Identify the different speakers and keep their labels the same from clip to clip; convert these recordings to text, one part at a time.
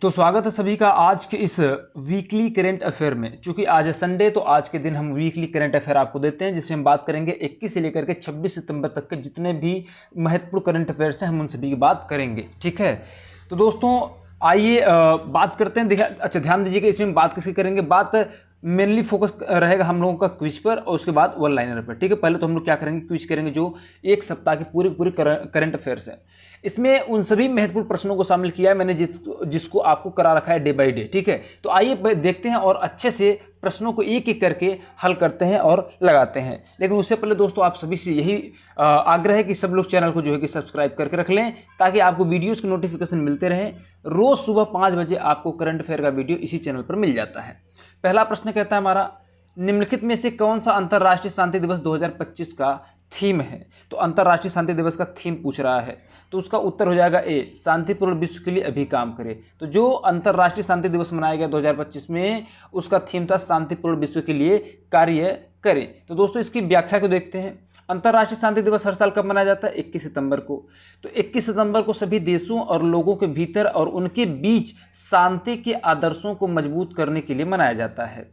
Speaker 1: तो स्वागत है सभी का आज के इस वीकली करंट अफेयर में। चूंकि आज है संडे तो आज के दिन हम वीकली करंट अफेयर आपको देते हैं, जिसमें हम बात करेंगे 21 से लेकर के 26 सितंबर तक के जितने भी महत्वपूर्ण करंट अफेयर्स हैं हम उन सभी की बात करेंगे। ठीक है, तो दोस्तों आइए बात करते हैं। देखिए, अच्छा ध्यान दीजिएगा, इसमें बात किसकी करेंगे। बात मेनली फोकस रहेगा हम लोगों का क्विज पर और उसके बाद वन लाइनर पर। ठीक है, पहले तो हम लोग क्या करेंगे, क्विज करेंगे जो एक सप्ताह की पूरी करंट अफेयर्स है। इसमें उन सभी महत्वपूर्ण प्रश्नों को शामिल किया है मैंने जिसको आपको करा रखा है डे बाय डे। ठीक है, तो आइए देखते हैं और अच्छे से प्रश्नों को एक एक करके हल करते हैं और लगाते हैं। लेकिन उससे पहले दोस्तों आप सभी से यही आग्रह है कि सब लोग चैनल को जो है कि सब्सक्राइब करके रख लें, ताकि आपको वीडियोस के नोटिफिकेशन मिलते रहें। रोज सुबह 5 बजे आपको करंट अफेयर का वीडियो इसी चैनल पर मिल जाता है। पहला प्रश्न कहता है हमारा, निम्नलिखित में से कौन सा अंतर्राष्ट्रीय शांति दिवस 2025 का थीम है। तो अंतर्राष्ट्रीय शांति दिवस का थीम पूछ रहा है, तो उसका उत्तर हो जाएगा ए, शांतिपूर्ण विश्व के लिए अभी काम करें। तो जो अंतर्राष्ट्रीय शांति दिवस मनाया गया 2025 में, उसका थीम था शांतिपूर्ण विश्व के लिए कार्य करें। तो दोस्तों इसकी व्याख्या को देखते हैं। अंतर्राष्ट्रीय शांति दिवस हर साल कब मनाया जाता है? 21 सितंबर को। तो 21 सितंबर को सभी देशों और लोगों के भीतर और उनके बीच शांति के आदर्शों को मजबूत करने के लिए मनाया जाता है।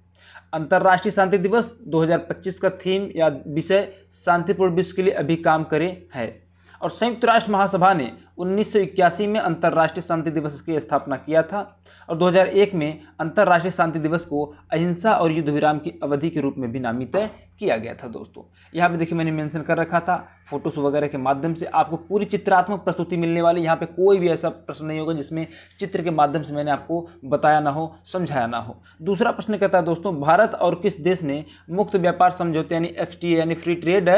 Speaker 1: अंतर्राष्ट्रीय शांति दिवस 2025 का थीम या विषय शांतिपूर्ण विश्व के लिए अभी काम करें है। और संयुक्त राष्ट्र महासभा ने 1981 में अंतर्राष्ट्रीय शांति दिवस की स्थापना किया था और 2001 में अंतर्राष्ट्रीय शांति दिवस को अहिंसा और युद्ध विराम की अवधि के रूप में भी नामित किया गया था। दोस्तों यहाँ पे देखिए मैंने मेंशन कर रखा था, फोटोस वगैरह के माध्यम से आपको पूरी चित्रात्मक प्रस्तुति मिलने वाली। यहाँ पे कोई भी ऐसा प्रश्न नहीं होगा जिसमें चित्र के माध्यम से मैंने आपको बताया ना हो, समझाया ना हो। दूसरा प्रश्न कहता है दोस्तों, भारत और किस देश ने मुक्त व्यापार समझौते यानी FTA यानी फ्री ट्रेड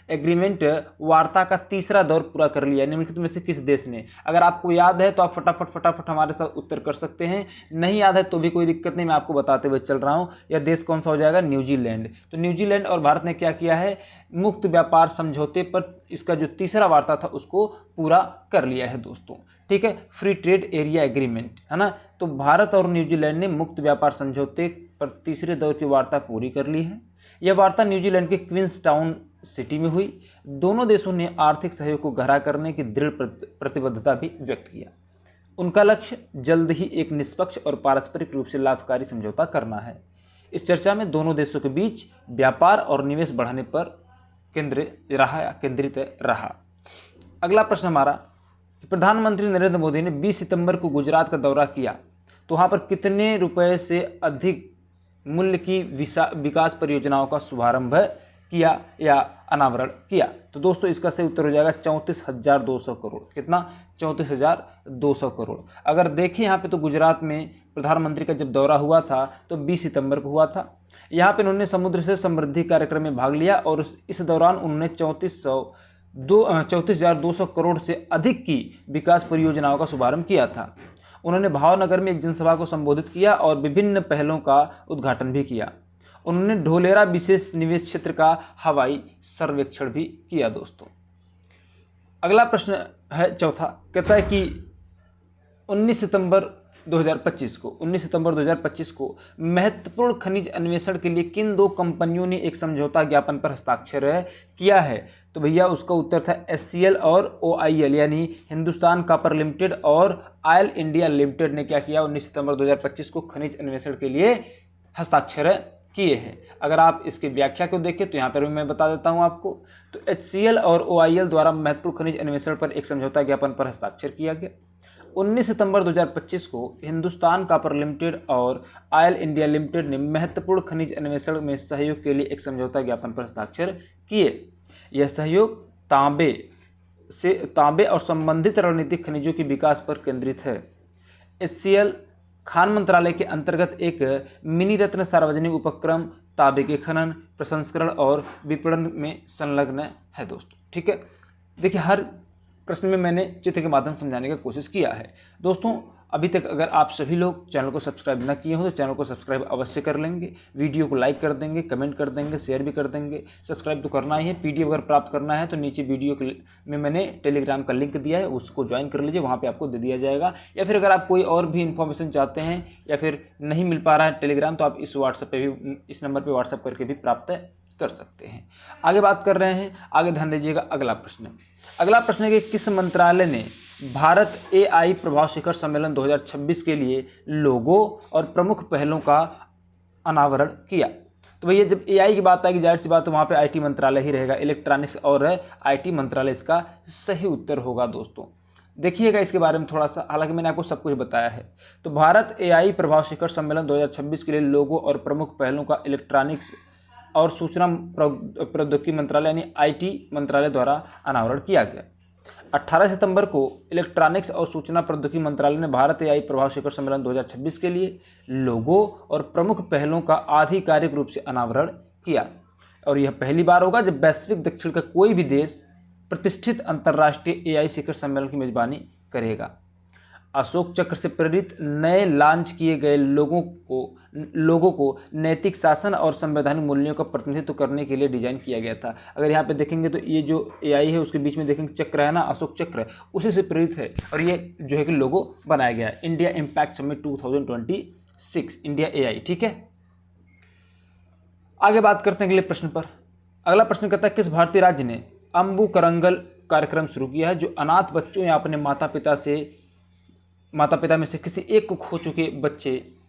Speaker 1: एग्रीमेंट वार्ता का तीसरा दौर पूरा कर लिया? निम्नलिखित में से किस देश ने? अगर आपको याद है तो आप फटाफट हमारे साथ उत्तर कर सकते हैं, नहीं याद है तो भी कोई दिक्कत नहीं, मैं आपको बताते हुए चल रहा हूँ। यह देश कौन सा हो जाएगा? न्यूजीलैंड। तो न्यूजीलैंड और भारत ने क्या किया है, मुक्त व्यापार समझौते पर इसका जो तीसरा वार्ता था उसको पूरा कर लिया है दोस्तों। ठीक है, फ्री ट्रेड एरिया एग्रीमेंट है ना। तो भारत और न्यूजीलैंड ने मुक्त व्यापार समझौते पर तीसरे दौर की वार्ता पूरी कर ली है। यह वार्ता न्यूजीलैंड के क्वींस टाउन सिटी में हुई। दोनों देशों ने आर्थिक सहयोग को गहरा करने की दृढ़ प्रतिबद्धता भी व्यक्त किया। उनका लक्ष्य जल्द ही एक निष्पक्ष और पारस्परिक रूप से लाभकारी समझौता करना है। इस चर्चा में दोनों देशों के बीच व्यापार और निवेश बढ़ाने पर केंद्रित रहा। अगला प्रश्न हमारा, प्रधानमंत्री नरेंद्र मोदी ने 20 सितंबर को गुजरात का दौरा किया, तो वहाँ पर कितने रुपए से अधिक मूल्य की विकास परियोजनाओं का शुभारंभ किया या अनावरण किया? तो दोस्तों इसका सही उत्तर हो जाएगा 34,200 करोड़। कितना? 34,200 करोड़। अगर देखें यहाँ पे तो गुजरात में प्रधानमंत्री का जब दौरा हुआ था तो 20 सितंबर को हुआ था। यहाँ पे उन्होंने समुद्र से समृद्धि कार्यक्रम में भाग लिया और इस दौरान उन्होंने 34,200 करोड़ से अधिक की विकास परियोजनाओं का शुभारंभ किया था। उन्होंने भावनगर में एक जनसभा को संबोधित किया और विभिन्न पहलों का उद्घाटन भी किया। उन्होंने ढोलेरा विशेष निवेश क्षेत्र का हवाई सर्वेक्षण भी किया। दोस्तों अगला प्रश्न है चौथा, कहता है कि 19 सितंबर 2025 को महत्वपूर्ण खनिज अन्वेषण के लिए किन दो कंपनियों ने एक समझौता ज्ञापन पर हस्ताक्षर किया है? तो भैया उसका उत्तर था HCL और OIL यानी हिंदुस्तान कॉपर लिमिटेड और ऑयल इंडिया लिमिटेड ने क्या किया? 19 सितंबर 2025 को खनिज अन्वेषण के लिए हस्ताक्षर किए हैं। अगर आप इसकी व्याख्या को देखें तो यहाँ पर भी मैं बता देता हूँ आपको। तो HCL और OIL द्वारा महत्वपूर्ण खनिज अन्वेषण पर एक समझौता ज्ञापन पर हस्ताक्षर किया गया। 19 सितंबर 2025 को हिंदुस्तान कॉपर लिमिटेड और ऑयल इंडिया लिमिटेड ने महत्वपूर्ण खनिज अन्वेषण में सहयोग के लिए एक समझौता ज्ञापन पर हस्ताक्षर किए। यह सहयोग तांबे और संबंधित रणनीतिक खनिजों के विकास पर केंद्रित है। HCL खान मंत्रालय के अंतर्गत एक मिनी रत्न सार्वजनिक उपक्रम तांबे के खनन, प्रसंस्करण और विपणन में संलग्न है। दोस्तों ठीक है, देखिए हर प्रश्न में मैंने चित्र के माध्यम से समझाने का कोशिश किया है। दोस्तों अभी तक अगर आप सभी लोग चैनल को सब्सक्राइब न किए हो तो चैनल को सब्सक्राइब अवश्य कर लेंगे, वीडियो को लाइक कर देंगे, कमेंट कर देंगे, शेयर भी कर देंगे। सब्सक्राइब तो करना ही है। PDF अगर प्राप्त करना है तो नीचे वीडियो में मैंने टेलीग्राम का लिंक दिया है, उसको ज्वाइन कर लीजिए, वहाँ पर आपको दे दिया जाएगा। या फिर अगर आप कोई और भी इन्फॉर्मेशन चाहते हैं या फिर नहीं मिल पा रहा है टेलीग्राम, तो आप इस नंबर पर व्हाट्सएप करके भी प्राप्त कर सकते हैं। आगे बात कर रहे हैं, आगे ध्यान दीजिएगा। अगला प्रश्न है कि किस मंत्रालय ने भारत एआई प्रभाव शिखर सम्मेलन 2026 के लिए लोगो और प्रमुख पहलों का अनावरण किया। तो भैया जब एआई की बात आएगी, जाहिर सी बात, तो वहाँ पे आईटी मंत्रालय ही रहेगा, इलेक्ट्रॉनिक्स और आईटी मंत्रालय इसका सही उत्तर होगा दोस्तों। देखिएगा इसके बारे में थोड़ा सा, हालांकि मैंने आपको सब कुछ बताया है। तो भारत एआई प्रभाव शिखर सम्मेलन 2026 के लिए लोगो और प्रमुख पहलों का इलेक्ट्रॉनिक्स और सूचना प्रौद्योगिकी मंत्रालय यानी आईटी मंत्रालय द्वारा अनावरण किया गया। 18 सितंबर को इलेक्ट्रॉनिक्स और सूचना प्रौद्योगिकी मंत्रालय ने भारत एआई प्रभाव शिखर सम्मेलन 2026 के लिए लोगो और प्रमुख पहलों का आधिकारिक रूप से अनावरण किया। और यह पहली बार होगा जब वैश्विक दक्षिण का कोई भी देश प्रतिष्ठित अंतर्राष्ट्रीय एआई शिखर सम्मेलन की मेजबानी करेगा। अशोक चक्र से प्रेरित नए लॉन्च किए गए लोगों को नैतिक शासन और संवैधानिक मूल्यों का प्रतिनिधित्व करने के लिए डिजाइन किया गया था। अगर यहाँ पे देखेंगे तो ये जो एआई है उसके बीच में देखेंगे चक्र है ना, अशोक चक्र, उसी से प्रेरित है और ये जो है कि लोगो बनाया गया है। India impact summit 2026 India AI. ठीक है, आगे बात करते हैं अगले प्रश्न पर। अगला प्रश्न कहता है किस भारतीय राज्य ने अम्बु करंगल कार्यक्रम शुरू किया है, जो अनाथ बच्चों या अपने माता पिता में से किसी एक को खो चुके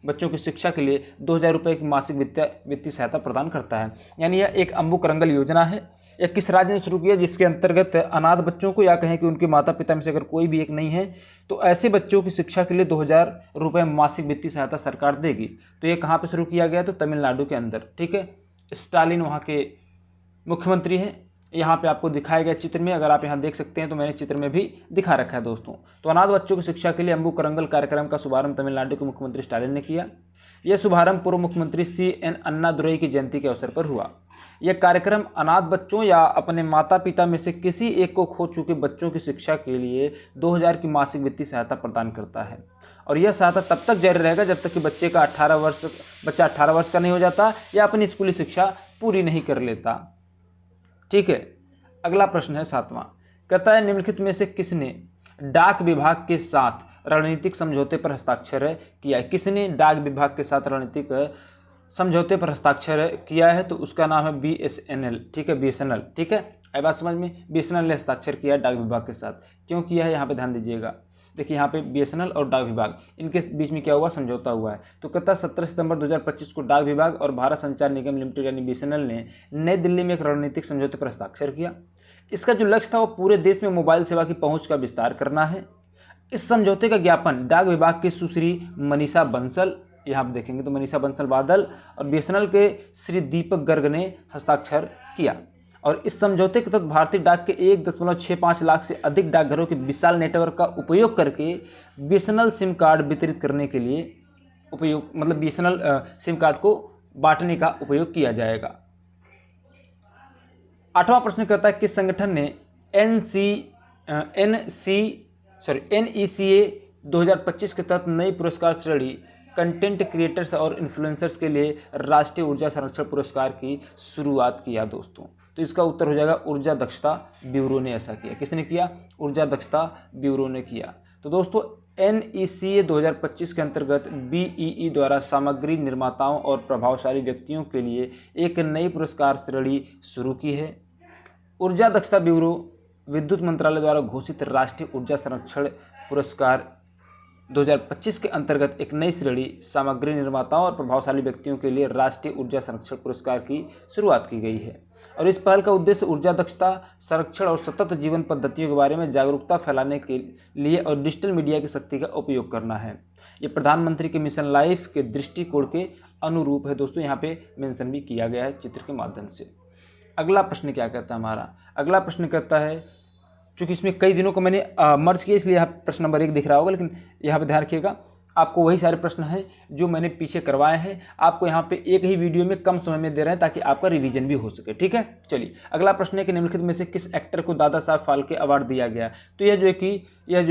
Speaker 1: बच्चों की शिक्षा के लिए 2000 रुपये की मासिक वित्तीय सहायता प्रदान करता है। यानी यह एक अम्बु करंगल योजना है। यह किस राज्य ने शुरू किया, जिसके अंतर्गत अनाथ बच्चों को, या कहें कि उनके माता पिता में से अगर कोई भी एक नहीं है, तो ऐसे बच्चों की शिक्षा के लिए 2000 रुपये मासिक वित्तीय सहायता सरकार देगी। तो ये कहाँ पर शुरू किया गया, तो तमिलनाडु के अंदर। ठीक है, स्टालिन वहाँ के मुख्यमंत्री हैं। यहाँ पे आपको दिखाया गया चित्र में, अगर आप यहाँ देख सकते हैं तो मैंने चित्र में भी दिखा रखा है दोस्तों। तो अनाथ बच्चों की शिक्षा के लिए अम्बु करंगल कार्यक्रम का शुभारंभ तमिलनाडु के मुख्यमंत्री स्टालिन ने किया। यह शुभारंभ पूर्व मुख्यमंत्री CN अन्नादुरई की जयंती के अवसर पर हुआ। यह कार्यक्रम अनाथ बच्चों या अपने माता पिता में से किसी एक को खो चुके बच्चों की शिक्षा के लिए 2000 की मासिक वित्तीय सहायता प्रदान करता है। और यह सहायता तब तक जारी रहेगा जब तक कि बच्चा 18 वर्ष का नहीं हो जाता या अपनी स्कूली शिक्षा पूरी नहीं कर लेता। ठीक है, अगला प्रश्न है 7वां। कहता है निम्नलिखित में से किसने डाक विभाग के साथ रणनीतिक समझौते पर हस्ताक्षर किया है। किसने डाक विभाग के साथ रणनीतिक समझौते पर हस्ताक्षर किया है, तो उसका नाम है BSNL। ठीक है, BSNL। ठीक है, आई बात समझ में। BSNL ने हस्ताक्षर किया है डाक विभाग के साथ। क्यों किया है, यहाँ पे ध्यान दीजिएगा। देखिए यहाँ पे BSNL और डाक विभाग, इनके बीच में क्या हुआ, समझौता हुआ है। तो कहता 17 सितंबर 2025 को डाक विभाग और भारत संचार निगम लिमिटेड यानी BSNL ने नई दिल्ली में एक रणनीतिक समझौते पर हस्ताक्षर किया। इसका जो लक्ष्य था वो पूरे देश में मोबाइल सेवा की पहुंच का विस्तार करना है। इस समझौते का ज्ञापन डाक विभाग की सुश्री मनीषा बंसल, यहाँ आप देखेंगे तो मनीषा बंसल बादल, और BSNL के श्री दीपक गर्ग ने हस्ताक्षर किया। और इस समझौते के तहत भारतीय डाक के 1.65 लाख से अधिक डाकघरों के विशाल नेटवर्क का उपयोग करके BSNL सिम कार्ड वितरित करने के लिए BSNL सिम कार्ड को बांटने का उपयोग किया जाएगा। 8वां प्रश्न कहता है किस संगठन ने NECA 2025 के तहत नई पुरस्कार श्रेणी कंटेंट क्रिएटर्स और इन्फ्लुएंसर्स के लिए राष्ट्रीय ऊर्जा संरक्षण पुरस्कार की शुरुआत किया दोस्तों। तो इसका उत्तर हो जाएगा ऊर्जा दक्षता ब्यूरो ने ऐसा किया। किसने किया, ऊर्जा दक्षता ब्यूरो ने किया। तो दोस्तों NECA 2025 के अंतर्गत BEE द्वारा सामग्री निर्माताओं और प्रभावशाली व्यक्तियों के लिए एक नई पुरस्कार श्रेणी शुरू की है। ऊर्जा दक्षता ब्यूरो विद्युत मंत्रालय द्वारा घोषित राष्ट्रीय ऊर्जा संरक्षण पुरस्कार 2025 के अंतर्गत एक नई श्रेणी सामग्री निर्माताओं और प्रभावशाली व्यक्तियों के लिए राष्ट्रीय ऊर्जा संरक्षण पुरस्कार की शुरुआत की गई है। और इस पहल का उद्देश्य ऊर्जा दक्षता, संरक्षण और सतत जीवन पद्धतियों के बारे में जागरूकता फैलाने के लिए और डिजिटल मीडिया की शक्ति का उपयोग करना है। ये प्रधानमंत्री के मिशन लाइफ के दृष्टिकोण के अनुरूप है दोस्तों, यहाँ पे मेंशन भी किया गया है चित्र के माध्यम से। अगला प्रश्न क्या कहता है हमारा, अगला प्रश्न कहता है, चूँकि इसमें कई दिनों को मैंने मर्ज किया इसलिए यहाँ प्रश्न नंबर 1 दिख रहा होगा, लेकिन यहाँ पे ध्यान रखिएगा आपको वही सारे प्रश्न हैं जो मैंने पीछे करवाए हैं, आपको यहाँ पे एक ही वीडियो में कम समय में दे रहे हैं ताकि आपका रिवीजन भी हो सके। ठीक है, चलिए अगला प्रश्न है कि निम्नलिखित में से किस एक्टर को दादा साहब फाल्के अवार्ड दिया गया। तो यह जो है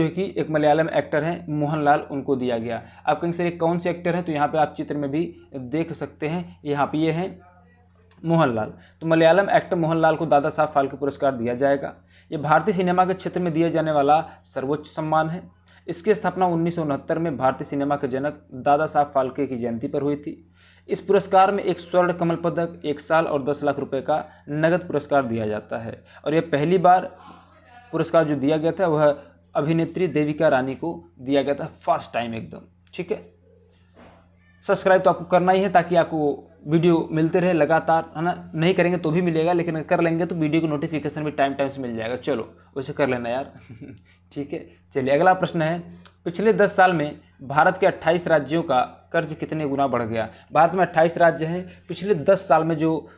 Speaker 1: कि एक मलयालम एक्टर हैं मोहनलाल, उनको दिया गया। आप कहेंगे सर कौन से एक्टर हैं, तो यहाँ पर आप चित्र में भी देख सकते हैं, यहाँ पर ये हैं मोहनलाल। तो मलयालम एक्टर मोहनलाल को दादा साहब फाल्के पुरस्कार दिया जाएगा। ये भारतीय सिनेमा के क्षेत्र में दिया जाने वाला सर्वोच्च सम्मान है। इसकी स्थापना 1969 में भारतीय सिनेमा के जनक दादा साहब फाल्के की जयंती पर हुई थी। इस पुरस्कार में एक स्वर्ण कमल पदक, 1 साल और 10 लाख रुपए का नगद पुरस्कार दिया जाता है। और यह पहली बार पुरस्कार जो दिया गया था वह अभिनेत्री देविका रानी को दिया गया था फर्स्ट टाइम एकदम। ठीक है, सब्सक्राइब तो आपको करना ही है ताकि आपको वीडियो मिलते रहे लगातार, है ना। नहीं करेंगे तो भी मिलेगा, लेकिन कर लेंगे तो वीडियो को नोटिफिकेशन भी टाइम टाइम से मिल जाएगा। चलो वैसे कर लेना यार। ठीक है, चलिए अगला प्रश्न है, पिछले 10 साल में भारत के 28 राज्यों का कर्ज कितने गुना बढ़ गया। भारत में 28 राज्य हैं, पिछले 10 साल में जो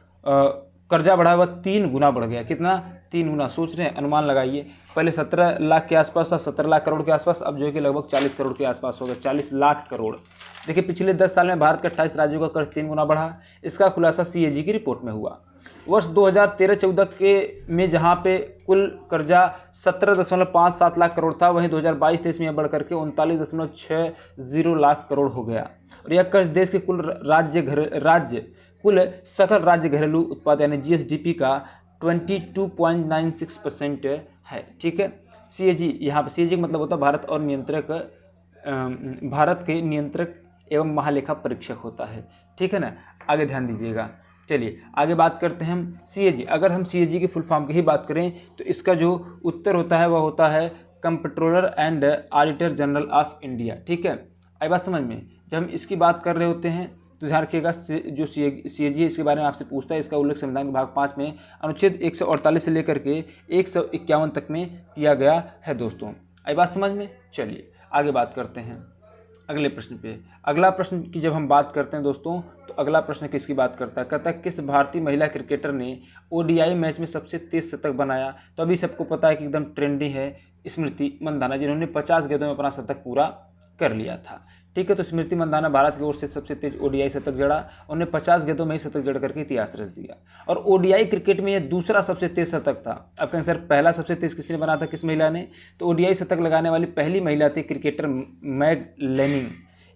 Speaker 1: कर्जा बढ़ा हुआ 3 गुना बढ़ गया। कितना? 3 गुना। सोच रहे हैं, अनुमान लगाइए। पहले 17 लाख के आसपास था, 17 लाख करोड़ के आसपास, अब जो है कि लगभग 40 करोड़ के आसपास हो गया, 40 लाख करोड़। देखिए पिछले 10 साल में भारत के 28 राज्यों का कर्ज 3 गुना बढ़ा। इसका खुलासा CAG की रिपोर्ट में हुआ। वर्ष 2013-14 के में जहां पे कुल कर्जा 17.57 लाख करोड़ था, वहीं 2022-23 में बढ़ करके 39.60 लाख करोड़ हो गया। और यह कर्ज देश के कुल सकल राज्य घरेलू उत्पाद यानी GSDP का 22.96% है। ठीक है, CAG यहाँ पे CAG मतलब होता है भारत के नियंत्रक एवं महालेखा परीक्षक होता है। ठीक है ना, आगे ध्यान दीजिएगा। चलिए आगे बात करते हैं हम CAG। अगर हम CAG की फुल फॉर्म की ही बात करें तो इसका जो उत्तर होता है वह होता है comptroller and auditor general of India. ठीक है, आई बात समझ में। जब हम इसकी बात कर रहे होते हैं तो ध्यान रखिएगा, जो CAG इसके बारे में आपसे पूछता है, इसका उल्लेख संविधान के भाग 5 में अनुच्छेद 148 से लेकर के 151 तक में किया गया है दोस्तों। आई बात समझ में। चलिए आगे बात करते हैं अगले प्रश्न पे। अगला प्रश्न की जब हम बात करते हैं दोस्तों, तो अगला प्रश्न किसकी बात करता है? कहता है किस भारतीय महिला क्रिकेटर ने ODI मैच में सबसे तेज शतक बनाया। तो अभी सबको पता है कि एकदम ट्रेंडी है स्मृति मंदाना, जिन्होंने 50 गेंदों में अपना शतक पूरा कर लिया था। ठीक है, तो स्मृति मंदाना भारत की ओर से सबसे तेज ODI शतक जड़ा। उन्हें 50 गेंदों में ही शतक जड़ करके इतिहास रच दिया। और ODI क्रिकेट में यह दूसरा सबसे तेज शतक था। अब कहें सर पहला सबसे तेज किसने बना था, किस महिला ने? तो ODI शतक लगाने वाली पहली महिला थी क्रिकेटर मैग लेनिंग।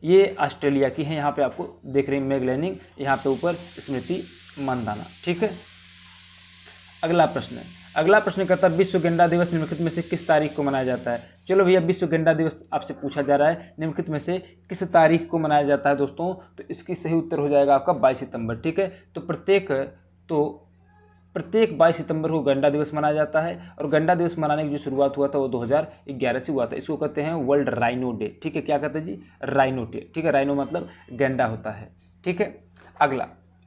Speaker 1: ये ऑस्ट्रेलिया की हैं, यहाँ पे आपको देख रहे हैं मैग लेनिंग, यहाँ पे ऊपर स्मृति मंदाना। ठीक है, अगला प्रश्न कहता है विश्व गेंडा दिवस निम्नलिखित में से किस तारीख को मनाया जाता है। चलो भैया, विश्व गेंडा दिवस आपसे पूछा जा रहा है, निम्नलिखित में से किस तारीख को मनाया जाता है दोस्तों। तो इसकी सही उत्तर हो जाएगा आपका 22 सितंबर। ठीक है, तो प्रत्येक 22 सितंबर को गंडा दिवस मनाया जाता है। और गंडा दिवस मनाने की जो शुरुआत हुआ था वो 2011 से हुआ था। इसको कहते हैं वर्ल्ड राइनो डे। ठीक है, क्या कहते हैं जी? Rhino day. ठीक है, राइनो मतलब गंडा होता है। ठीक है,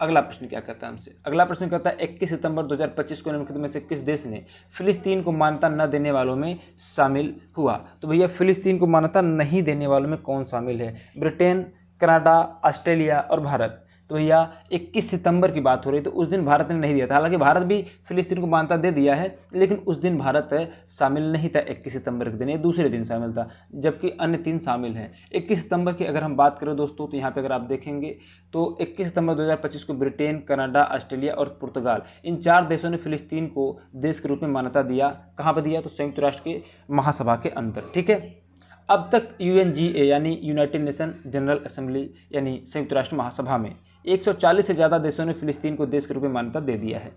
Speaker 1: अगला प्रश्न क्या कहता है हमसे? अगला प्रश्न कहता है 21 सितंबर 2025 को निम्नलिखित में से किस देश ने फिलिस्तीन को मान्यता न देने वालों में शामिल हुआ। तो भैया फिलिस्तीन को मान्यता नहीं देने वालों में कौन शामिल है? ब्रिटेन, कनाडा, ऑस्ट्रेलिया और भारत। तो भैया 21 सितंबर की बात हो रही, तो उस दिन भारत ने नहीं दिया था। हालांकि भारत भी फिलिस्तीन को मान्यता दे दिया है, लेकिन उस दिन भारत शामिल नहीं था। 21 सितंबर के दिन, ये दूसरे दिन शामिल था, जबकि अन्य 3 शामिल हैं। 21 सितंबर की अगर हम बात करें दोस्तों, तो यहाँ पे अगर आप देखेंगे तो 21 सितंबर 2025 को ब्रिटेन, कनाडा, ऑस्ट्रेलिया और पुर्तगाल, इन 4 देशों ने फिलिस्तीन को देश के रूप में मान्यता दिया। कहाँ पर दिया? तो संयुक्त राष्ट्र के महासभा के अंदर। ठीक है, अब तक UNGA यानी यूनाइटेड नेशन जनरल असेंबली यानी संयुक्त राष्ट्र महासभा में 140 से ज़्यादा देशों ने फिलिस्तीन को देश के रूप में मान्यता दे दिया है।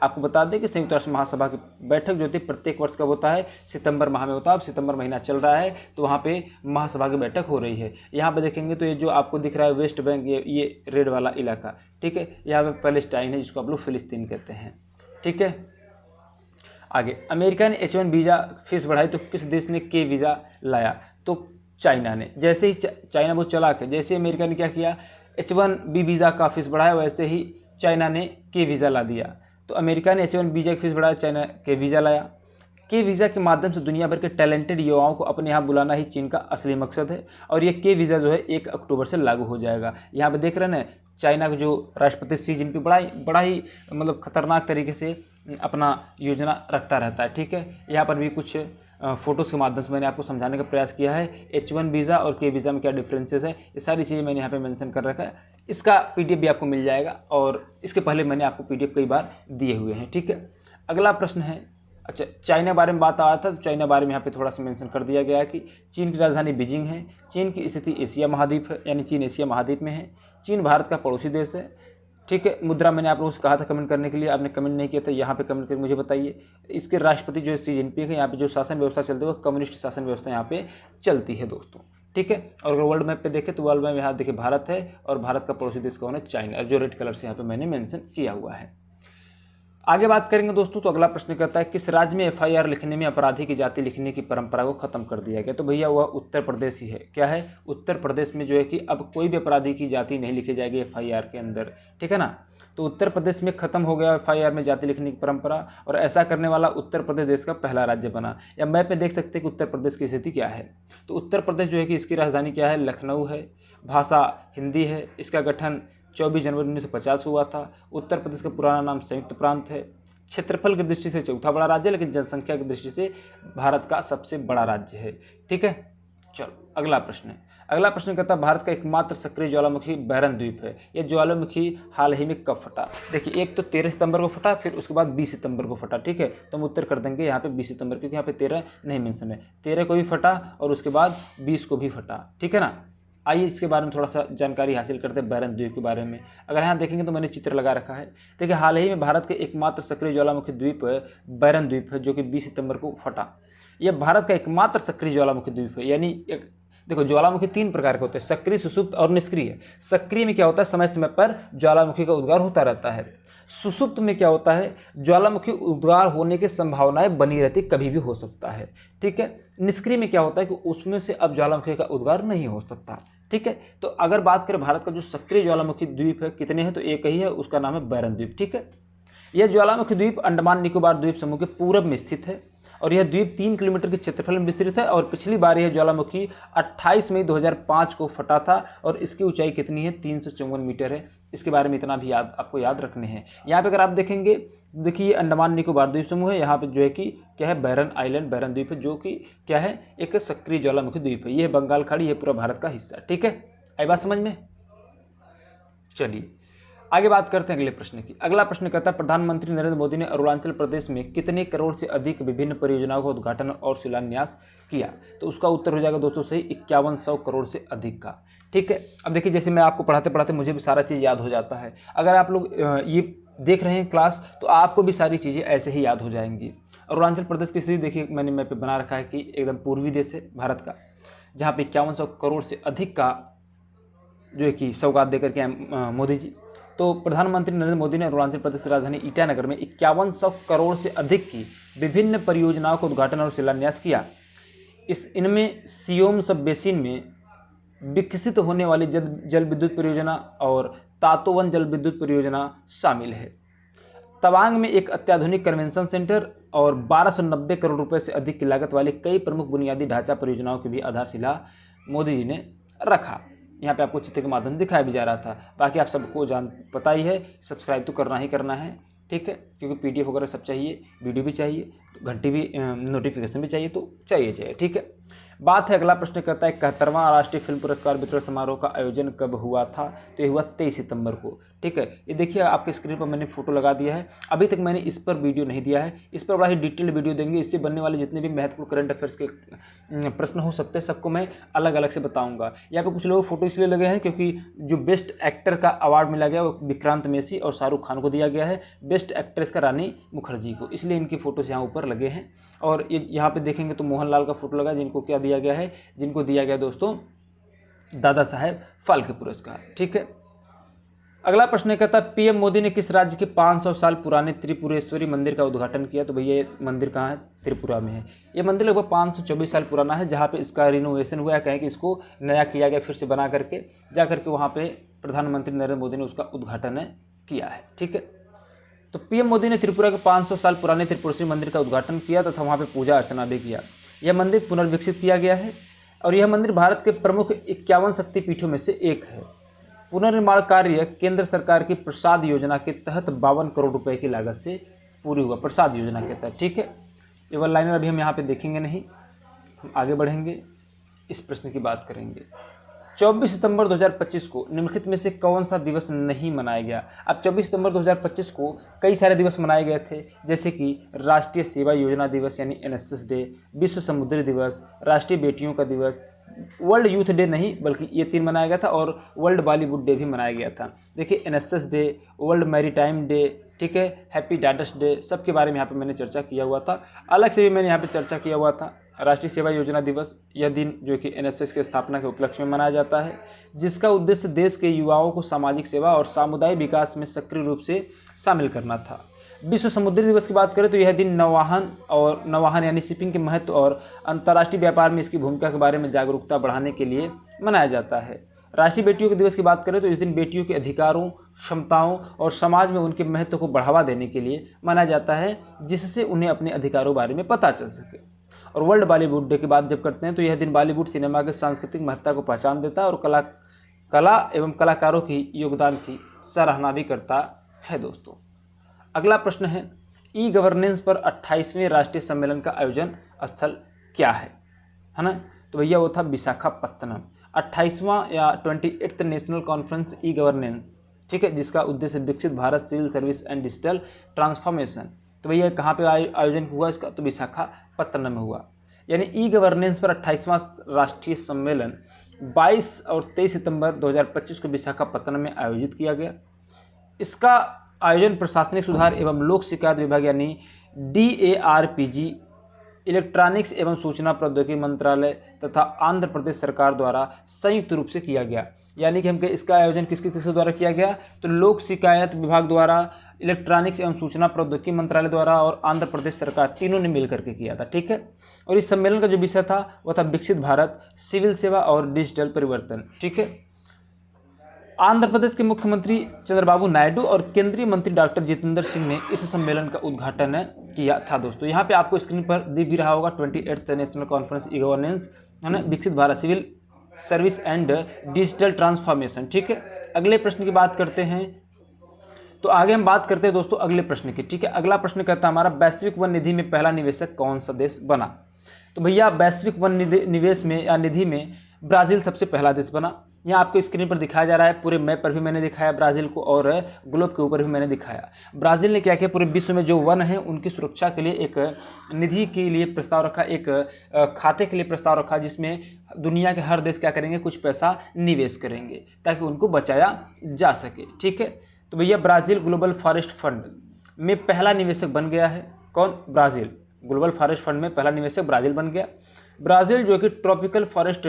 Speaker 1: आपको बता दें कि संयुक्त राष्ट्र महासभा की बैठक जो होती है प्रत्येक वर्ष कब होता है? सितंबर माह में होता है। अब सितंबर महीना चल रहा है, तो वहाँ पे महासभा की बैठक हो रही है। यहाँ पे देखेंगे तो ये जो आपको दिख रहा है वेस्ट बैंक, ये रेड वाला इलाका, ठीक है, यहाँ पे पैलेस्टाइन है, जिसको आप लोग फिलिस्तीन कहते हैं। ठीक है, आगे अमेरिका ने H1 वीज़ा फीस बढ़ाई, तो किस देश ने K वीज़ा लाया? तो चाइना ने। जैसे ही चाइना बहुत चालाक है, जैसे अमेरिका ने क्या किया, H1B वीज़ा का फीस बढ़ाया, वैसे ही चाइना ने K वीज़ा ला दिया। तो अमेरिका ने H1 वीज़ा की फीस बढ़ाया, चाइना K वीज़ा लाया। K वीज़ा के माध्यम से दुनिया भर के टैलेंटेड युवाओं को अपने यहाँ बुलाना ही चीन का असली मकसद है। और ये K वीज़ा जो है 1 अक्टूबर से लागू हो जाएगा। यहाँ पे देख रहे हैं ना, चाइना के जो राष्ट्रपति शी जिनपिंग बड़ा ही मतलब खतरनाक तरीके से अपना योजना रखता रहता है। ठीक है, यहाँ पर भी कुछ फ़ोटोज़ के माध्यम से मैंने आपको समझाने का प्रयास किया है H1 वीज़ा और K वीज़ा में क्या डिफरेंसेस है। ये सारी चीज़ें मैंने यहाँ पे मेंशन कर रखा है। इसका PDF भी आपको मिल जाएगा, और इसके पहले मैंने आपको PDF कई बार दिए हुए हैं। ठीक है, अगला प्रश्न है, अच्छा चाइना बारे में बात आ रहा था, तो चाइना बारे में यहाँ पे थोड़ा सा मेंशन कर दिया गया है कि चीन की राजधानी बीजिंग है। चीन की स्थिति एशिया महाद्वीप है, यानी चीन एशिया महाद्वीप में है। चीन भारत का पड़ोसी देश है। ठीक है, मुद्रा मैंने आप लोगों से कहा था कमेंट करने के लिए, आपने कमेंट नहीं किया था, यहाँ पे कमेंट करके मुझे बताइए। इसके राष्ट्रपति जो शी जिनपिंग है, यहाँ पे जो शासन व्यवस्था चलती है वो कम्युनिस्ट शासन व्यवस्था यहाँ पे चलती है दोस्तों। ठीक है, और अगर वर्ल्ड मैप पे देखें तो वर्ल्ड मैप यहाँ देखिए भारत है, और भारत का पड़ोसी देश कौन है? चाइना, जो रेड कलर से यहाँ पे मैंने मेंशन किया हुआ है। आगे बात करेंगे दोस्तों, तो अगला प्रश्न कहता है किस राज्य में एफआईआर लिखने में अपराधी की जाति लिखने की परंपरा को खत्म कर दिया गया। तो भैया वह उत्तर प्रदेश ही है। क्या है? उत्तर प्रदेश में जो है कि अब कोई भी अपराधी की जाति नहीं लिखी जाएगी एफआईआर के अंदर, ठीक है ना। तो उत्तर प्रदेश में खत्म हो गया एफआईआर में जाति लिखने की परंपरा, और ऐसा करने वाला उत्तर प्रदेश देश का पहला राज्य बना। या मैप में देख सकते हैं कि उत्तर प्रदेश की स्थिति क्या है। तो उत्तर प्रदेश जो है कि इसकी राजधानी क्या है? लखनऊ है। भाषा हिंदी है। इसका गठन 24 जनवरी 1950 हुआ था। उत्तर प्रदेश का पुराना नाम संयुक्त प्रांत है। क्षेत्रफल की दृष्टि से चौथा बड़ा राज्य है, लेकिन जनसंख्या की दृष्टि से भारत का सबसे बड़ा राज्य है, ठीक है। चलो अगला प्रश्न है। अगला प्रश्न कहता है भारत का एकमात्र सक्रिय ज्वालामुखी बैरन द्वीप है। यह ज्वालामुखी हाल ही में कब फटा? देखिए, एक तो 13 सितंबर को फटा, फिर उसके बाद 20 सितंबर को फटा, ठीक है। तो हम उत्तर कर देंगे यहाँ पे 20 सितंबर, क्योंकि यहाँ पे 13 नहीं मेंशन है। 13 को भी फटा और उसके बाद 20 को भी फटा, ठीक है ना। आइए इसके बारे में थोड़ा सा जानकारी हासिल करते हैं बैरन द्वीप के बारे में। अगर यहाँ देखेंगे तो मैंने चित्र लगा रखा है। देखिए, हाल ही में भारत के एकमात्र सक्रिय ज्वालामुखी द्वीप बैरन द्वीप है, जो कि 20 सितंबर को फटा। यह भारत का एकमात्र सक्रिय ज्वालामुखी द्वीप है। यानी देखो, ज्वालामुखी 3 प्रकार के होते हैं, सक्रिय, सुषुप्त और निष्क्रिय। सक्रिय में क्या होता है? समय समय पर ज्वालामुखी का उद्गार होता रहता है। सुषुप्त में क्या होता है? ज्वालामुखी उद्गार होने की संभावनाएं बनी रहती, कभी भी हो सकता है, ठीक है। निष्क्रिय में क्या होता है कि उसमें से अब ज्वालामुखी का उद्गार नहीं हो सकता, ठीक है। तो अगर बात करें भारत का जो सक्रिय ज्वालामुखी द्वीप है, कितने हैं? तो एक ही है, उसका नाम है बैरन द्वीप, ठीक है। यह ज्वालामुखी द्वीप अंडमान निकोबार द्वीप समूह के पूरब में स्थित है, और यह द्वीप 3 किलोमीटर के क्षेत्रफल में विस्तृत है। और पिछली बार यह ज्वालामुखी 28 मई 2005 को फटा था, और इसकी ऊंचाई कितनी है? 354 मीटर है। इसके बारे में इतना भी आपको याद रखने हैं। यहाँ पे अगर आप देखेंगे, देखिए अंडमान निकोबार द्वीप समूह है, यहाँ पे जो है कि क्या है? बैरन आइलैंड, बैरन द्वीप है, जो कि क्या है? एक सक्रिय ज्वालामुखी द्वीप है। यह बंगाल खाड़ी, यह पूरा भारत का हिस्सा, ठीक है। आई बात समझ में? चलिए आगे बात करते हैं अगले प्रश्न की। अगला प्रश्न कहता है प्रधानमंत्री नरेंद्र मोदी ने अरुणाचल प्रदेश में कितने करोड़ से अधिक विभिन्न परियोजनाओं का उद्घाटन और शिलान्यास किया? तो उसका उत्तर हो जाएगा दोस्तों सही, 5100 करोड़ से अधिक का, ठीक है। अब देखिए, जैसे मैं आपको पढ़ाते पढ़ाते मुझे भी सारा चीज़ याद हो जाता है। अगर आप लोग ये देख रहे हैं क्लास, तो आपको भी सारी चीज़ें ऐसे ही याद हो जाएंगी। अरुणाचल प्रदेश की स्थिति देखिए, मैंने मैप पे बना रखा है कि एकदम पूर्वी देश है भारत का, जहाँ पे 5100 करोड़ से अधिक का जो है कि सौगात देकर के मोदी जी। तो प्रधानमंत्री नरेंद्र मोदी ने अरुणाचल प्रदेश की राजधानी ईटानगर में 5100 करोड़ से अधिक की विभिन्न परियोजनाओं का उद्घाटन और शिलान्यास किया। इनमें सियोम सब बेसिन में विकसित होने वाली जल विद्युत परियोजना और तातोवन जल विद्युत परियोजना शामिल है। तवांग में एक अत्याधुनिक कन्वेंशन सेंटर और 1290 करोड़ रुपए से अधिक की लागत वाली कई प्रमुख बुनियादी ढांचा परियोजनाओं की भी आधारशिला मोदी जी ने रखा। यहाँ पे आपको चित्र के माध्यम दिखाया भी जा रहा था। बाकी आप सबको पता ही है, सब्सक्राइब तो करना ही करना है, ठीक है, क्योंकि पीडीएफ वगैरह सब चाहिए, वीडियो भी चाहिए, तो घंटी भी नोटिफिकेशन भी चाहिए, तो चाहिए, ठीक है। बात है अगला प्रश्न कहता है 71वां राष्ट्रीय फिल्म पुरस्कार वितरण समारोह का आयोजन कब हुआ था? तो ये हुआ 23 सितंबर को, ठीक है। ये देखिए आपके स्क्रीन पर मैंने फोटो लगा दिया है। अभी तक मैंने इस पर वीडियो नहीं दिया है, इस पर बड़ा ही डिटेल्ड वीडियो देंगे। इससे बनने वाले जितने भी महत्वपूर्ण करंट अफेयर्स के प्रश्न हो सकते हैं, सबको मैं अलग अलग से बताऊंगा। यहाँ पे कुछ लोग फोटो इसलिए लगे हैं क्योंकि जो बेस्ट एक्टर का अवार्ड मिला गया वो विक्रांत मैसी और शाहरुख खान को दिया गया है, बेस्ट एक्ट्रेस का रानी मुखर्जी को, इसलिए इनकी फोटोज यहाँ ऊपर लगे हैं। और यहाँ पे देखेंगे तो मोहनलाल का फोटो लगा, जिनको क्या दिया गया है? जिनको दिया गया दोस्तों दादा साहेब फाल्के पुरस्कार, ठीक है। अगला प्रश्न कहता है पीएम मोदी ने किस राज्य के 500 साल पुराने त्रिपुरेश्वरी मंदिर का उद्घाटन किया? तो भैया ये मंदिर कहाँ है? त्रिपुरा में है। ये मंदिर लगभग 524 साल पुराना है, जहाँ पे इसका रिनोवेशन हुआ है, कहें कि इसको नया किया गया, फिर से बना करके जा करके वहाँ पे प्रधानमंत्री नरेंद्र मोदी ने उसका उद्घाटन किया है, ठीक है। तो पीएम मोदी ने त्रिपुरा के 500 साल पुराने त्रिपुरेश्वरी मंदिर का उद्घाटन किया तथा वहाँ पर पूजा अर्चना भी किया। यह मंदिर पुनर्विकसित किया गया है और यह मंदिर भारत के प्रमुख 51 शक्तिपीठों में से एक है। पुनर्निर्माण कार्य केंद्र सरकार की प्रसाद योजना के तहत 52 करोड़ रुपए की लागत से पूरी हुआ, प्रसाद योजना के तहत, ठीक है। ये वन लाइनर अभी हम यहाँ पे देखेंगे नहीं, हम आगे बढ़ेंगे, इस प्रश्न की बात करेंगे। 24 सितंबर 2025 को निम्नलिखित में से कौन सा दिवस नहीं मनाया गया? अब 24 सितंबर 2025 को कई सारे दिवस मनाए गए थे, जैसे कि राष्ट्रीय सेवा योजना दिवस यानी एनएसएस डे, विश्व समुद्री दिवस, राष्ट्रीय बेटियों का दिवस, वर्ल्ड यूथ डे नहीं बल्कि ये 3 मनाया गया था, और वर्ल्ड बॉलीवुड डे भी मनाया गया था। देखिए NSS day, world maritime day, ठीक है, हैप्पी डाटस डे, सबके बारे में यहाँ पे मैंने चर्चा किया हुआ था। अलग से भी मैंने यहाँ पे चर्चा किया हुआ था। राष्ट्रीय सेवा योजना दिवस, यह दिन जो कि एनएसएस के स्थापना के उपलक्ष्य में मनाया जाता है, जिसका उद्देश्य देश के युवाओं को सामाजिक सेवा और सामुदायिक विकास में सक्रिय रूप से शामिल करना था। विश्व समुद्री दिवस की बात करें तो यह दिन नौवहन यानी शिपिंग के महत्व और अंतर्राष्ट्रीय व्यापार में इसकी भूमिका के बारे में जागरूकता बढ़ाने के लिए मनाया जाता है। राष्ट्रीय बेटियों के दिवस की बात करें तो इस दिन बेटियों के अधिकारों, क्षमताओं और समाज में उनके महत्व को बढ़ावा देने के लिए मनाया जाता है, जिससे उन्हें अपने अधिकारों बारे में पता चल सके। और वर्ल्ड बॉलीवुड डे की बात जब करते हैं तो यह दिन बॉलीवुड सिनेमा के सांस्कृतिक महत्ता को पहचान देता है और कला एवं कलाकारों की योगदान की सराहना भी करता है दोस्तों। अगला प्रश्न है, ई गवर्नेंस पर 28वें राष्ट्रीय सम्मेलन का आयोजन स्थल क्या है ना? तो भैया वो था विशाखापत्तनम। 28वां या 28th national conference e governance, ठीक है, जिसका उद्देश्य विकसित Bharat civil service and digital transformation. तो भैया कहाँ पे आयोजन हुआ इसका? तो विशाखापत्तनम में हुआ। यानी ई गवर्नेंस पर 28वां राष्ट्रीय सम्मेलन 22 और 23 सितंबर 2025 को विशाखापत्तनम में आयोजित किया गया। इसका आयोजन प्रशासनिक सुधार एवं लोक शिकायत विभाग यानी DARPG, इलेक्ट्रॉनिक्स एवं सूचना प्रौद्योगिकी मंत्रालय तथा आंध्र प्रदेश सरकार द्वारा संयुक्त रूप से किया गया। यानी कि हम इसका आयोजन किसके द्वारा किया गया? तो लोक शिकायत विभाग द्वारा, इलेक्ट्रॉनिक्स एवं सूचना प्रौद्योगिकी मंत्रालय द्वारा और आंध्र प्रदेश सरकार, तीनों ने मिलकर के किया था, ठीक है। और इस सम्मेलन का जो विषय था वह था विकसित भारत, सिविल सेवा और डिजिटल परिवर्तन, ठीक है। आंध्र प्रदेश के मुख्यमंत्री चंद्रबाबू नायडू और केंद्रीय मंत्री डॉक्टर जितेंद्र सिंह ने इस सम्मेलन का उद्घाटन किया था दोस्तों। यहाँ पे आपको स्क्रीन पर दिख भी रहा होगा 28th national conference e governance, है ना, विकसित Bharat civil service and digital transformation, ठीक है। अगले प्रश्न की बात करते हैं, तो आगे हम बात करते हैं दोस्तों अगले प्रश्न की, ठीक है। अगला प्रश्न कहता है हमारा, वैश्विक वन निधि में पहला निवेशक कौन सा देश बना? तो भैया वैश्विक वन निवेश में या निधि में ब्राज़ील सबसे पहला देश बना। यहाँ आपको स्क्रीन पर दिखाया जा रहा है, पूरे मैप पर भी मैंने दिखाया ब्राज़ील को और ग्लोब के ऊपर भी मैंने दिखाया। ब्राज़ील ने क्या किया, पूरे विश्व में जो वन है उनकी सुरक्षा के लिए एक निधि के लिए प्रस्ताव रखा, एक खाते के लिए प्रस्ताव रखा, जिसमें दुनिया के हर देश क्या करेंगे, कुछ पैसा निवेश करेंगे ताकि उनको बचाया जा सके, ठीक है। तो भैया ब्राज़ील ग्लोबल फॉरेस्ट फंड में पहला निवेशक बन गया है। कौन? ब्राज़ील। ग्लोबल फॉरेस्ट फंड में पहला निवेशक ब्राज़ील बन गया। ब्राज़ील जो कि ट्रॉपिकल फॉरेस्ट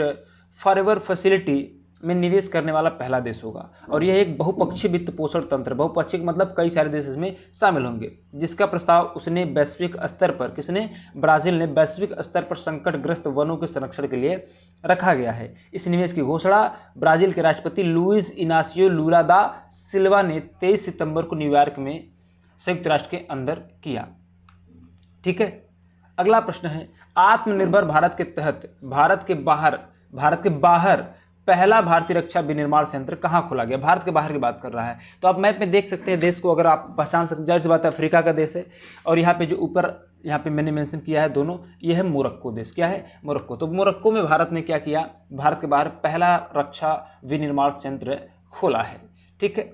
Speaker 1: फॉरएवर फैसिलिटी में निवेश करने वाला पहला देश होगा। और यह एक बहुपक्षीय वित्त पोषण तंत्र, बहुपक्षीय मतलब कई सारे देश इसमें शामिल होंगे, जिसका प्रस्ताव उसने वैश्विक स्तर पर, किसने? ब्राज़ील ने वैश्विक स्तर पर संकटग्रस्त वनों के संरक्षण के लिए रखा गया है। इस निवेश की घोषणा ब्राज़ील के राष्ट्रपति लुइस इनासियो लुला दा सिल्वा ने 23 सितंबर को न्यूयॉर्क में संयुक्त राष्ट्र के अंदर किया, ठीक है। अगला प्रश्न है, आत्मनिर्भर भारत के तहत भारत के बाहर पहला भारतीय रक्षा विनिर्माण संयंत्र कहाँ खोला गया? भारत के बाहर की बात कर रहा है। तो आप मैप में देख सकते हैं देश को, अगर आप पहचान सकते, जाहिर सी बात है अफ्रीका का देश है। और यहाँ पे जो ऊपर यहाँ पे मैंने मेंशन किया है दोनों, ये है मोरक्को देश। क्या है? मोरक्को। तो मोरक्को में भारत ने क्या किया, भारत के बाहर पहला रक्षा विनिर्माण संयंत्र खोला है, ठीक है।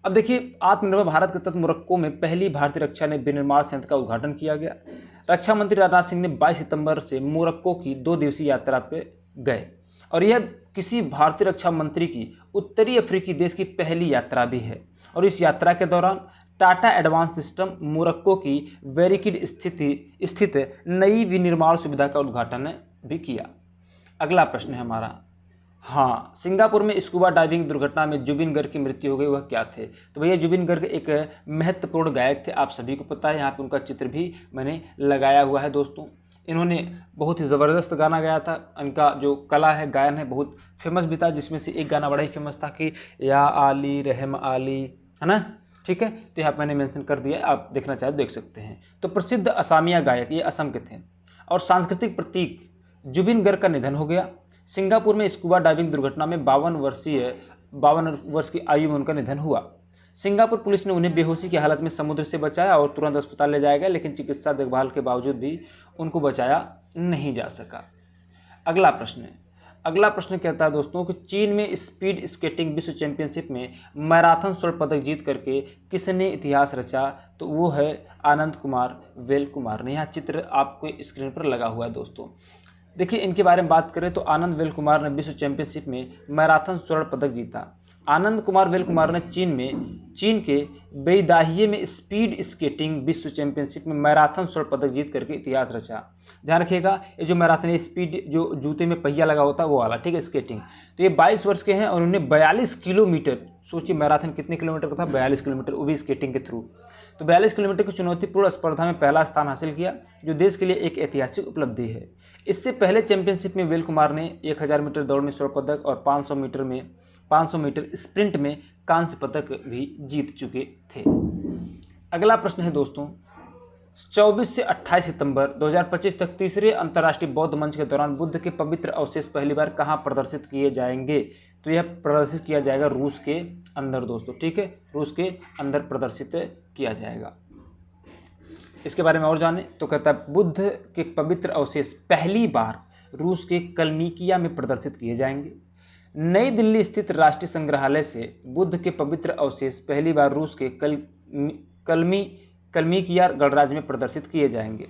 Speaker 1: अब देखिए, आत्मनिर्भर भारत के तहत मोरक्को में पहली भारतीय रक्षा विनिर्माण संयंत्र का उद्घाटन किया गया। रक्षा मंत्री राजनाथ सिंह ने 22 सितंबर से मोरक्को की 2 दिवसीय यात्रा पे गए और यह किसी भारतीय रक्षा मंत्री की उत्तरी अफ्रीकी देश की पहली यात्रा भी है। और इस यात्रा के दौरान टाटा एडवांस सिस्टम मोरक्को की वेरिकिड स्थित नई विनिर्माण सुविधा का उद्घाटन भी किया। अगला प्रश्न है हमारा, हाँ, सिंगापुर में स्कूबा डाइविंग दुर्घटना में जुबिन गर्ग की मृत्यु हो गई, वह क्या थे? तो भैया जुबिन गर्ग एक महत्वपूर्ण गायक थे, आप सभी को पता है। यहाँ पे उनका चित्र भी मैंने लगाया हुआ है दोस्तों। इन्होंने बहुत ही ज़बरदस्त गाना गाया था, इनका जो कला है, गायन है, बहुत फेमस भी था, जिसमें से एक गाना बड़ा ही फेमस था कि या आली रहम आली, है ना, ठीक है। तो यहाँ मैंने मेंशन कर दिया, आप देखना चाहे देख सकते हैं। तो प्रसिद्ध असमिया गायक, ये असम के थे, और सांस्कृतिक प्रतीक जुबिन गर्ग का निधन हो गया। सिंगापुर में स्कूबा डाइविंग दुर्घटना में 52 वर्ष की आयु में उनका निधन हुआ। सिंगापुर पुलिस ने उन्हें बेहोशी की हालत में समुद्र से बचाया और तुरंत अस्पताल ले जाया गया, लेकिन चिकित्सा देखभाल के बावजूद भी उनको बचाया नहीं जा सका। अगला प्रश्न कहता है दोस्तों कि चीन में स्पीड स्केटिंग विश्व चैंपियनशिप में मैराथन स्वर्ण पदक जीत करके किसने इतिहास रचा? तो वो है आनंद कुमार वेल कुमार ने। यहाँ चित्र आपको स्क्रीन पर लगा हुआ है दोस्तों। देखिए, इनके बारे में बात करें तो आनंद वेल कुमार ने विश्व चैंपियनशिप में मैराथन स्वर्ण पदक जीता। आनंद कुमार वेल कुमार ने चीन के बेइदाहिये में स्पीड स्केटिंग विश्व चैंपियनशिप में मैराथन स्वर्ण पदक जीत करके इतिहास रचा। ध्यान रखिएगा, ये जो मैराथन स्पीड, जो जूते में पहिया लगा होता है वो वाला, ठीक है, स्केटिंग। तो ये 22 वर्ष के हैं और उन्होंने 42 किलोमीटर, सोचिए मैराथन कितने किलोमीटर का था, 42 किलोमीटर, वो भी स्केटिंग के थ्रू। तो 42 किलोमीटर की चुनौतीपूर्ण स्पर्धा में पहला स्थान हासिल किया, जो देश के लिए एक ऐतिहासिक उपलब्धि है। इससे पहले चैंपियनशिप में वेल कुमार ने 1000 मीटर दौड़ में स्वर्ण पदक और 500 मीटर स्प्रिंट में कांस्य पदक भी जीत चुके थे। अगला प्रश्न है दोस्तों, 24 से 28 सितंबर 2025 तक तीसरे अंतर्राष्ट्रीय बौद्ध मंच के दौरान बुद्ध के पवित्र अवशेष पहली बार कहाँ प्रदर्शित किए जाएंगे? तो यह प्रदर्शित किया जाएगा रूस के अंदर दोस्तों, ठीक है, रूस के अंदर प्रदर्शित किया जाएगा। इसके बारे में और जाने तो कहता है बुद्ध के पवित्र अवशेष पहली बार रूस के कलमीकिया में प्रदर्शित किए जाएंगे। नई दिल्ली स्थित राष्ट्रीय संग्रहालय से बुद्ध के पवित्र अवशेष पहली बार रूस के कलमीकिया गणराज्य में प्रदर्शित किए जाएंगे।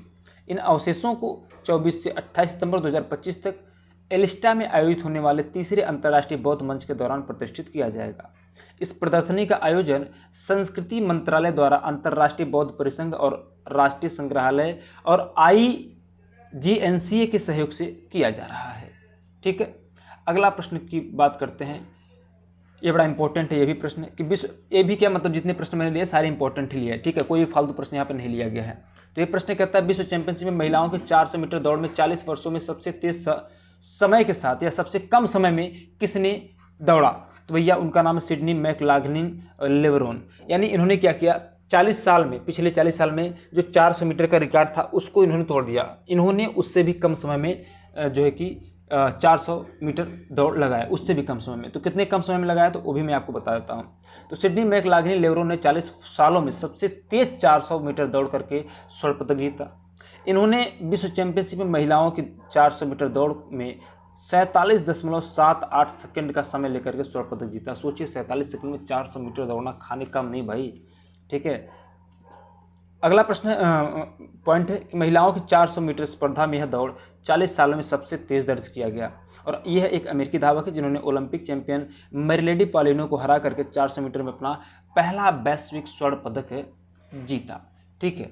Speaker 1: इन अवशेषों को 24 से 28 सितंबर 2025 तक एलिस्टा में आयोजित होने वाले तीसरे अंतर्राष्ट्रीय बौद्ध मंच के दौरान प्रतिष्ठित किया जाएगा। इस प्रदर्शनी का आयोजन संस्कृति मंत्रालय द्वारा अंतर्राष्ट्रीय बौद्ध परिसंघ और राष्ट्रीय संग्रहालय और IGNCA के सहयोग से किया जा रहा है। ठीक है, अगला प्रश्न की बात करते हैं। ये बड़ा इंपॉर्टेंट है, ये भी प्रश्न कि विश्व, ये भी क्या मतलब जितने प्रश्न मैंने लिए सारे इंपॉर्टेंट ही लिए, ठीक है, कोई फालतू प्रश्न यहाँ पर नहीं लिया गया है। तो ये प्रश्न कहता है विश्व चैंपियनशिप में महिलाओं के 400 मीटर दौड़ में 40 वर्षों में सबसे तेज समय के साथ या सबसे कम समय में किसने दौड़ा? तो भैया उनका नाम है सिडनी मैकलाघलिन लेवरोन। यानी इन्होंने क्या किया, 40 साल में, पिछले 40 साल में जो 400 मीटर का रिकॉर्ड था उसको इन्होंने तोड़ दिया। इन्होंने उससे भी कम समय में जो है कि 400 मीटर दौड़ लगाया, उससे भी कम समय में। तो कितने कम समय में लगाया तो वो भी मैं आपको बता देता हूँ। तो सिडनी मैकलाघलिन लेवरोन ने 40 सालों में सबसे तेज 400 मीटर दौड़ करके स्वर्ण पदक जीता। इन्होंने विश्व चैंपियनशिप में महिलाओं की 400 मीटर दौड़ में 47.78 सेकंड का समय लेकर के स्वर्ण पदक जीता। सोचिए 47 सेकंड में 400 मीटर दौड़ना खाने कम नहीं भाई, ठीक है। अगला प्रश्न पॉइंट है कि महिलाओं की 400 मीटर स्पर्धा में यह दौड़ 40 सालों में सबसे तेज दर्ज किया गया और यह एक अमेरिकी धावक है जिन्होंने ओलंपिक चैंपियन मैरीलेडी पालिनो को हरा करके 400 मीटर में अपना पहला वैश्विक स्वर्ण पदक जीता। ठीक है,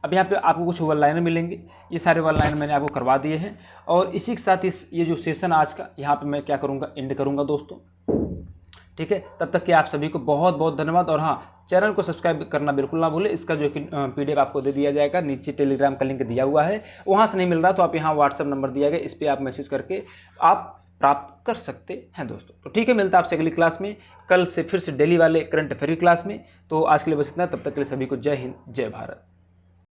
Speaker 1: अब यहाँ पे आपको कुछ वन लाइनर मिलेंगे, ये सारे वन लाइनर मैंने आपको करवा दिए हैं। और इसी के साथ ये जो सेशन आज का यहाँ पे मैं क्या करूँगा, एंड करूँगा दोस्तों। ठीक है, तब तक कि आप सभी को बहुत बहुत धन्यवाद। और हाँ, चैनल को सब्सक्राइब करना बिल्कुल ना भूलें। इसका जो कि PDF आपको दे दिया जाएगा, नीचे टेलीग्राम का लिंक दिया हुआ है, वहाँ से नहीं मिल रहा तो आप यहाँ व्हाट्सएप नंबर दिया गया, इस पर आप मैसेज करके आप प्राप्त कर सकते हैं दोस्तों। तो ठीक है, मिलता है आपसे अगली क्लास में, कल से फिर से डेली वाले करंट अफेयर की क्लास में। तो आज के लिए बस इतना, तब तक के लिए सभी को जय हिंद, जय भारत।